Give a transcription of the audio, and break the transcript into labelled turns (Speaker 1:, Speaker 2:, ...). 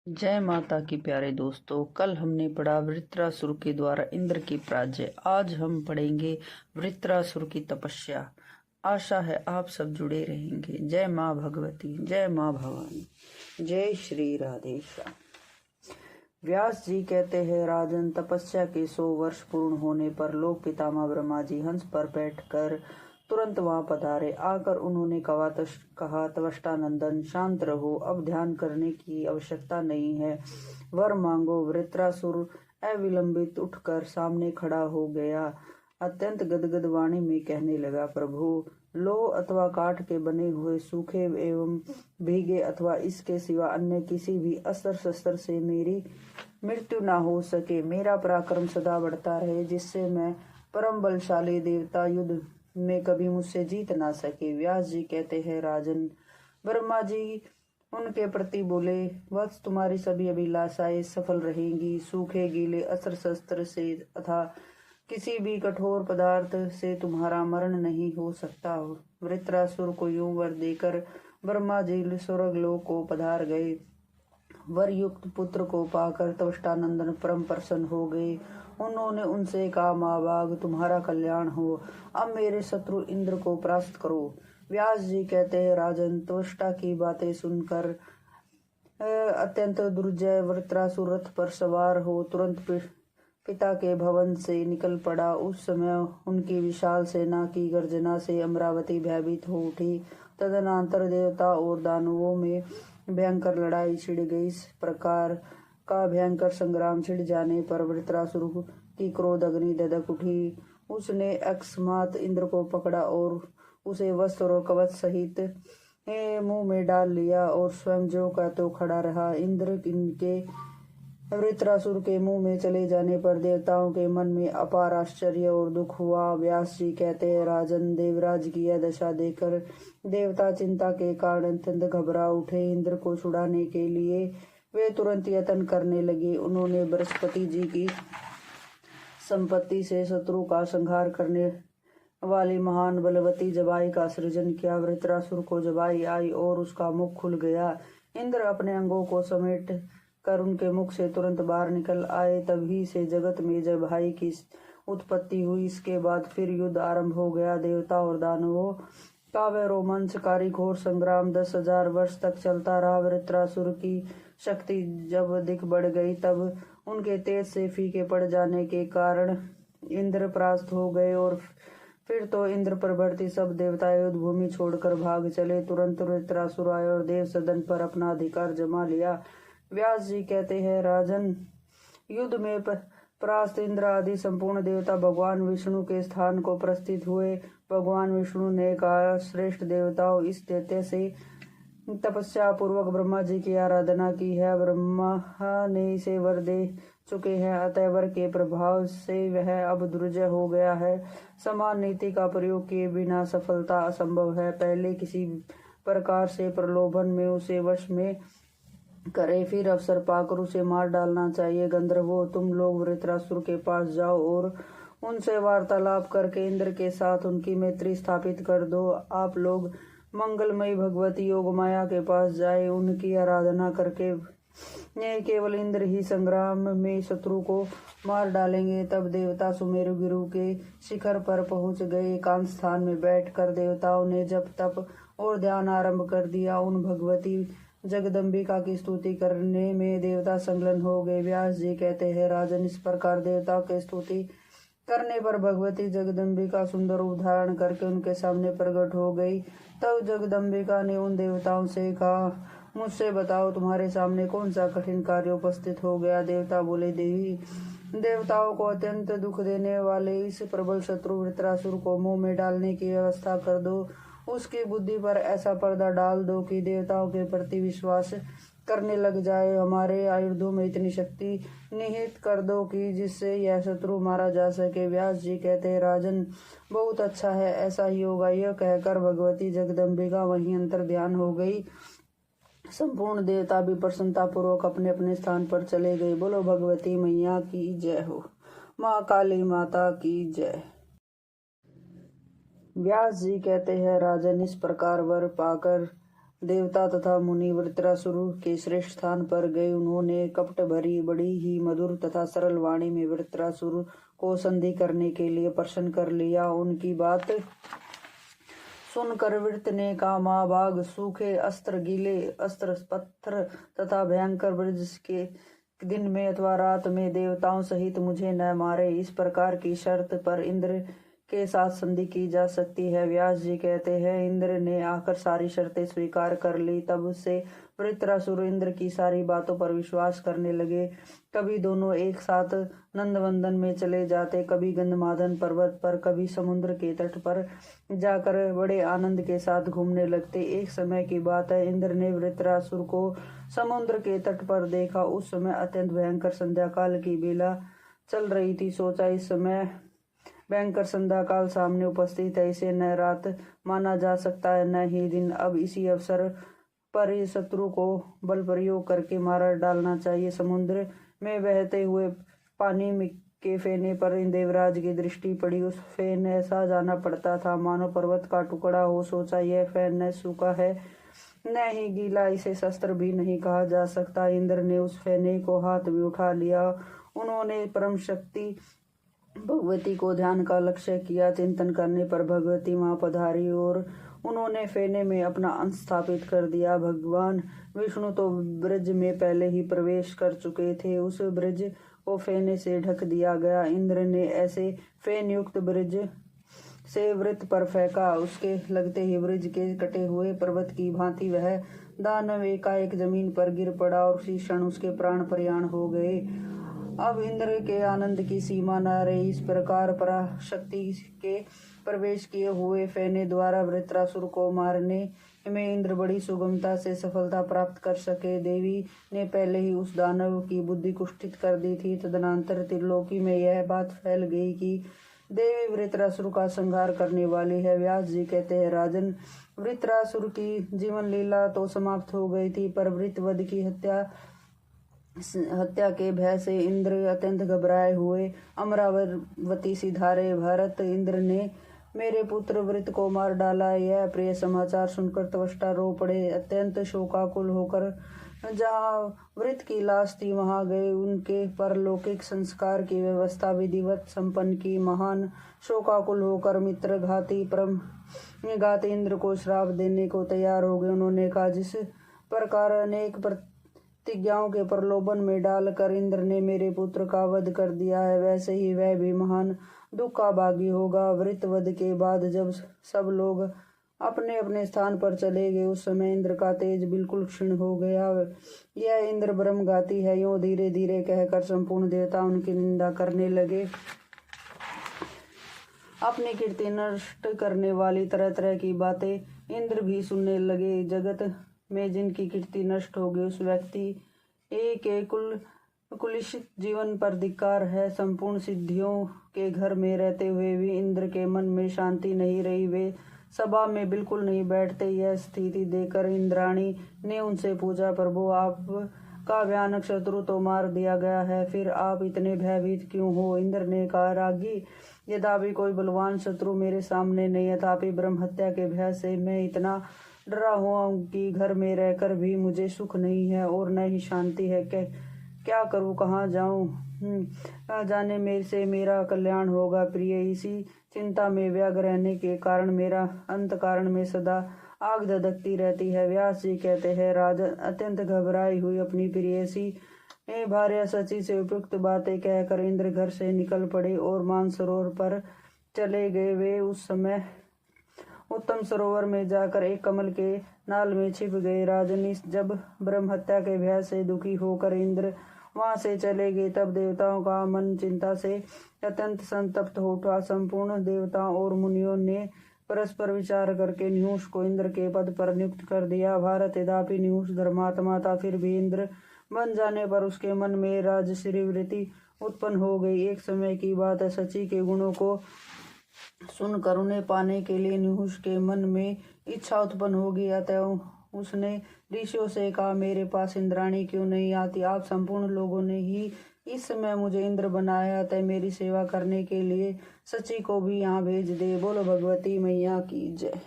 Speaker 1: जय माता की प्यारे दोस्तों, कल हमने पढ़ा वृत्रासुर के द्वारा इंद्र की पराजय। आज हम पढ़ेंगे वृत्रासुर की तपस्या। आशा है आप सब जुड़े रहेंगे। जय माँ भगवती, जय माँ भवानी, जय श्री राधेश्याम। व्यास जी कहते हैं, राजन, तपस्या के 100 वर्ष पूर्ण होने पर लोक पितामह ब्रह्मा जी हंस पर बैठकर तुरंत वहां पधारे। आकर उन्होंने कहा, त्वष्टानंदन, शांत रहो, अब ध्यान करने की आवश्यकता नहीं है, वर मांगो। वृत्रासुर अविलंबित उठकर सामने खड़ा हो गया। अत्यंत गदगद वाणी में कहने लगा, प्रभु, लोह अथवा काठ के बने हुए सूखे एवं भीगे अथवा इसके सिवा अन्य किसी भी अस्त्र शस्त्र से मेरी मृत्यु ना हो सके। मेरा पराक्रम सदा बढ़ता रहे, जिससे मैं परम बलशाली देवता युद्ध में कभी मुझसे जीत ना सके। व्यास जी कहते हैं, राजन, ब्रह्मा जी उनके प्रति बोले, वत्स, तुम्हारी सभी अभिलाषाएं सफल रहेंगी। सूखे गीले अस्त्र शस्त्र से तथा किसी भी कठोर पदार्थ से तुम्हारा मरण नहीं हो सकता। वृत्रासुर को यूं वर देकर ब्रह्मा जी स्वर्गलोक को पधार गए। वर युक्त पुत्र को पाकर त्वष्टानंदन परम प्रसन्न हो गए। उन्होंने उनसे कहा, माँ बाग, तुम्हारा कल्याण हो, अब मेरे शत्रु इंद्र को परास्त करो। व्यास जी कहते हैं, राजन, त्वष्टा की बातें सुनकर अत्यंत दुर्जय वृत्रासुर रथ पर सवार हो तुरंत पिता के भवन से निकल पड़ा। उस समय उनकी विशाल सेना की गर्जना से अमरावती भयभीत हो उठी। तदनंतर देवता और दानवों में भयंकर लड़ाई छिड़ गई। इस प्रकार का भयंकर संग्राम छिड़ जाने पर वृत्रासुर की क्रोध अग्नि दधक उठी। उसने अकस्मात इंद्र को पकड़ा और उसे वस्त्र और कवच सहित मुंह में डाल लिया और स्वयं जो का तो खड़ा रहा। इंद्र इनके वृत्रासुर के मुंह में चले जाने पर देवताओं के मन में अपार आश्चर्य और दुख हुआ। व्यास जी कहते हैं, राजन, देवराज की यह दशा देखकर देवता चिंता के कारण अत्यंत घबरा उठे। इंद्र को छुड़ाने के लिए वे तुरंत यत्न करने लगे। उन्होंने बृहस्पति जी की संपत्ति से शत्रु का संहार करने वाली महान बलवती जबाई का सृजन किया। वृत्रासुर को जबाई आई और उसका मुख खुल गया। इंद्र अपने अंगों को समेट कर उनके मुख से तुरंत बाहर निकल आए। तभी से जगत में जबाई की उत्पत्ति हुई। इसके बाद फिर युद्ध आरंभ हो गया। देवता और दानवों का वह रोमांचकारी घोर संग्राम 10,000 वर्ष तक चलता रहा। वृत्रासुर की शक्ति जब अधिक बढ़ गई तब उनके तेज से फीके पड़ जाने के कारण इंद्र परास्त हो गए और फिर तो इंद्र प्रभृति सब देवता युद्ध भूमि छोड़कर भाग चले। तुरंत वृत्रासुर आए और देव सदन पर अपना अधिकार जमा लिया। व्यास जी कहते हैं, राजन, युद्ध में परास्त इंद्र आदि संपूर्ण देवता भगवान विष्णु के स्थान को प्रस्थित हुए। भगवान विष्णु ने कहा, श्रेष्ठ देवताओं, इस दैत्य से तपस्या पूर्वक ब्रह्मा जी की आराधना की है। ब्रह्मा ने इसे वर दे चुके हैं, अतः वर के प्रभाव से वह अब दुर्जय हो गया है। समान नीति का प्रयोग किए बिना सफलता असंभव है। पहले किसी प्रकार से प्रलोभन में उसे वश में करे, फिर अवसर पाकर उसे मार डालना चाहिए। गंधर्वों, तुम लोग वृत्रासुर के पास जाओ और उनसे वार्तालाप करके इंद्र के साथ उनकी मैत्री स्थापित कर दो। आप लोग मंगलमयी भगवती योग माया के पास जाए, उनकी आराधना करके केवल इंद्र ही संग्राम में शत्रु को मार डालेंगे। तब देवता सुमेरु गिरु के शिखर पर पहुंच गए। एकांत स्थान में बैठकर देवताओं ने जप तप और ध्यान आरंभ कर दिया। उन भगवती जगदम्बिका की स्तुति करने में देवता संलग्न हो गए। व्यास जी कहते हैं, राजन, इस प्रकार देवताओं की स्तुति करने पर भगवती जगदम्बिका सुंदर रूप धारण करके उनके सामने प्रकट हो गई। तब जगदम्बिका ने उन देवताओं से कहा, मुझसे बताओ, तुम्हारे सामने कौन सा कठिन कार्य उपस्थित हो गया। देवता बोले, देवी, देवताओं को अत्यंत दुख देने वाले इस प्रबल शत्रु वृत्रासुर को मुंह में डालने की व्यवस्था कर दो। उसकी बुद्धि पर ऐसा पर्दा डाल दो कि देवताओं के प्रति विश्वास करने लग जाए। हमारे आयुधों में इतनी शक्ति निहित कर दो कि जिससे यह शत्रु मारा जा सके। व्यास जी कहते हैं, राजन, बहुत अच्छा है, ऐसा ही होगा। यह कहकर भगवती जगदम्बिका वहीं अंतर ध्यान हो गई। संपूर्ण देवता भी प्रसन्नता पूर्वक अपने अपने स्थान पर चले गए। बोलो भगवती मैया की जय हो, माँ काली माता की जय। व्यास जी कहते हैं, राजन, इस प्रकार वर पाकर देवता तथा मुनि वृत्रासुर के श्रेष्ठ स्थान पर गए। उन्होंने कपट भरी बड़ी ही मधुर तथा सरल वाणी में वृत्रासुर को संधि करने के लिए प्रसन्न कर लिया। उनकी बात सुनकर वृत्र ने कहा, माँ बाघ, सूखे अस्त्र, गीले अस्त्र, पत्थर तथा भयंकर ब्रज के दिन में अथवा रात में देवताओं सहित मुझे न मारे। इस प्रकार की शर्त पर इंद्र के साथ संधि की जा सकती है। व्यास जी कहते हैं, इंद्र ने आकर सारी शर्तें स्वीकार कर ली। तब से वृत्रासुर इंद्र की सारी बातों पर विश्वास करने लगे। कभी दोनों एक साथ नंदवंदन में चले जाते, कभी गंधमादन पर्वत पर, कभी समुद्र के तट पर जाकर बड़े आनंद के साथ घूमने लगते। एक समय की बात है, इंद्र ने वृत्रासुर को समुद्र के तट पर देखा। उस समय अत्यंत भयंकर संध्या काल की बेला चल रही थी। सोचा, इस समय भयंकर संध्या काल सामने उपस्थित है, इसे न रात माना जा सकता है न ही दिन। अब इसी अवसर पर इस शत्रु को बल प्रयोग करके मार डालना चाहिए। समुद्र में बहते हुए पानी के फेने पर देवराज की दृष्टि पड़ी। उस फेन ऐसा जाना पड़ता था मानो पर्वत का टुकड़ा हो। सोचा, यह फेन न सूखा है न ही गीला, इसे शस्त्र भी नहीं कहा जा सकता। इंद्र ने उस फेने को हाथ में उठा लिया। उन्होंने परम शक्ति भगवती को ध्यान का लक्ष्य किया। चिंतन करने पर भगवती वहां पधारी और उन्होंने फेने में अपना अंश स्थापित कर दिया। भगवान विष्णु तो ब्रज में पहले ही प्रवेश कर चुके थे। उस ब्रज को फेने से ढक दिया गया। इंद्र ने ऐसे फेन युक्त ब्रज से वृत्त पर फेंका। उसके लगते ही ब्रज के कटे हुए पर्वत की भांति वह दानव एकाएक जमीन पर गिर पड़ा और उसी क्षण उसके प्राण प्रयाण हो गए। अब इंद्र के आनंद की सीमा न रही। इस प्रकार पराशक्ति के प्रवेश किए हुए फेने द्वारा वृत्रासुर को मारने में इंद्र बड़ी सुगमता से सफलता प्राप्त कर सके। देवी ने पहले ही उस दानव की बुद्धि कुष्ठित कर दी थी। तदनंतर त्रिलोकी में यह बात फैल गई कि देवी वृत्रासुर का संहार करने वाली है। व्यास जी कहते हैं, राजन, वृत्रासुर की जीवन लीला तो समाप्त हो गई थी, पर वृत्रवध की हत्या के भय से इंद्र अत्यंत घबराए हुए अमरावती सिधारे। भरत, इंद्र ने मेरे पुत्र वृत्र को मार डाला। यह प्रिय समाचार सुनकर त्वष्टा रो पड़े। अत्यंत शोकाकुल होकर जहाँ वृत्र की लाश थी वहां गए। उनके परलौकिक संस्कार की व्यवस्था विधिवत संपन्न की। महान शोकाकुल होकर मित्र घाती परम घाती इंद्र को श्राप देने को तैयार हो गए। उन्होंने कहा, जिस प्रकार अनेक प्रतिज्ञाओं के प्रलोभन में डालकर इंद्र ने मेरे पुत्र का वध कर दिया है, वैसे ही वह भी महान दुख का भागी होगा। वृत्रवध के बाद जब सब लोग अपने अपने स्थान पर चले गए, उस समय इंद्र का तेज बिल्कुल क्षीण हो गया। यह इंद्र ब्रह्मघाती है, यूं धीरे धीरे कहकर संपूर्ण देवता उनकी निंदा करने लगे। अपनी कीर्ति नष्ट करने वाली तरह तरह की बातें इंद्र भी सुनने लगे। जगत में जिनकी कीर्ति नष्ट हो गई, उस व्यक्ति के कुलिशित जीवन पर धिक्कार है। संपूर्ण सिद्धियों के घर में रहते हुए भी इंद्र के मन में शांति नहीं रही। वे सभा में बिल्कुल नहीं बैठते। यह स्थिति देखकर इंद्राणी ने उनसे पूछा, प्रभु, आपका भयानक शत्रु तो मार दिया गया है, फिर आप इतने भयभीत क्यों हो? इंद्र ने कहा, रागी, यद्यपि कोई बलवान शत्रु मेरे सामने नहीं है, तथापि ब्रह्म हत्या के भय से मैं इतना डरा हुआ हूँ कि घर में रहकर भी मुझे सुख नहीं है और न ही शांति है। क्या करूँ, कहाँ जाऊँ? कहाँ जाने मेरे से मेरा कल्याण होगा? प्रिय, इसी चिंता में व्यग्र रहने के कारण मेरा अंतःकरण में सदा आग धधकती रहती है। व्यास जी कहते हैं, राजन, अत्यंत घबराई हुई अपनी प्रियसी भार्या सची से उपयुक्त बातें कहकर इंद्र घर से निकल पड़े और मानसरोवर पर चले गए। वे उस समय उत्तम सरोवर में जाकर एक कमल के नाल में छिप गए। राजनी, जब ब्रह्म हत्या के भय से दुखी होकर इंद्र वहां से चले गए, तब देवताओं का मन चिंता से अत्यंत संतप्त हो उठा। संपूर्ण देवताओं और मुनियों ने परस्पर विचार करके निहुष को इंद्र के पद पर नियुक्त कर दिया। भारत, यद्यपि निहुष धर्मात्मा था, फिर भी इंद्र बन जाने पर उसके मन में राजश्री वृत्ति उत्पन्न हो गई। एक समय की बात है, सची के गुणों को सुनकर उन्हें पाने के लिए निहुष के मन में इच्छा उत्पन्न होगी। अतः उसने ऋषियों से कहा, मेरे पास इंद्राणी क्यों नहीं आती? आप संपूर्ण लोगों ने ही इस समय मुझे इंद्र बनाया, अतः मेरी सेवा करने के लिए सची को भी यहाँ भेज दे। बोलो भगवती मैया की जय।